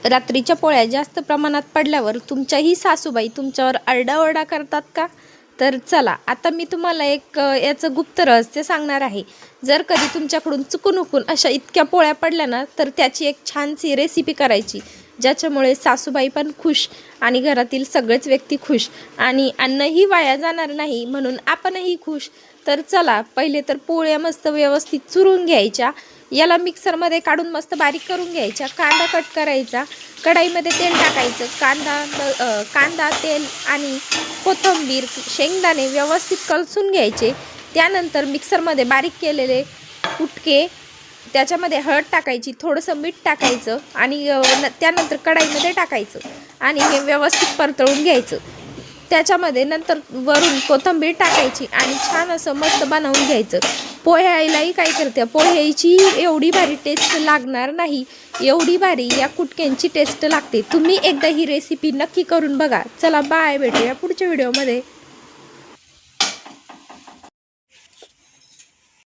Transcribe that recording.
रात्रीच्या पोळ्या जास्त प्रमाणात पडल्यावर तुमच्याही सासूबाई तुमच्यावर आरडाओरडा करतात का? तर चला आता मी तुम्हाला एक याचं गुप्त रहस्य सांगणार आहे. जर कधी तुमच्याकडून चुकून अशा इतक्या पोळ्या पडल्या ना, तर त्याची एक छानशी रेसिपी करायची, ज्याच्यामुळे सासूबाई पण खुश आणि घरातील सगळेच व्यक्ती खुश आणि अन्नही वाया जाणार नाही, म्हणून आपणही खुश. तर चला, पहिले तर पोळ्या मस्त व्यवस्थित चुरून घ्यायच्या. याला मिक्सरमध्ये काढून मस्त बारीक करून घ्यायच्या. कांदा कट करायचा, कढईमध्ये तेल टाकायचं. कांदा तेल आणि कोथिंबीर शेंगदाणे व्यवस्थित कलसून घ्यायचे. त्यानंतर मिक्सरमध्ये बारीक केलेले कुटके, त्याच्यामध्ये हळद टाकायची, थोडंसं मीठ टाकायचं आणि त्यानंतर कढईमध्ये टाकायचं आणि हे व्यवस्थित परतवून घ्यायचं. त्याच्यामध्ये नंतर वरून कोथिंबीर टाकायची आणि छान असं मस्त बनवून घ्यायचं. पोह्यालाही काय करते, पोह्याची एवढी भारी टेस्ट लागणार नाही, एवढी भारी या कुटक्यांची टेस्ट लागते. तुम्ही एकदा ही रेसिपी नक्की करून बघा. चला बाय, भेटूया पुढच्या व्हिडिओमध्ये.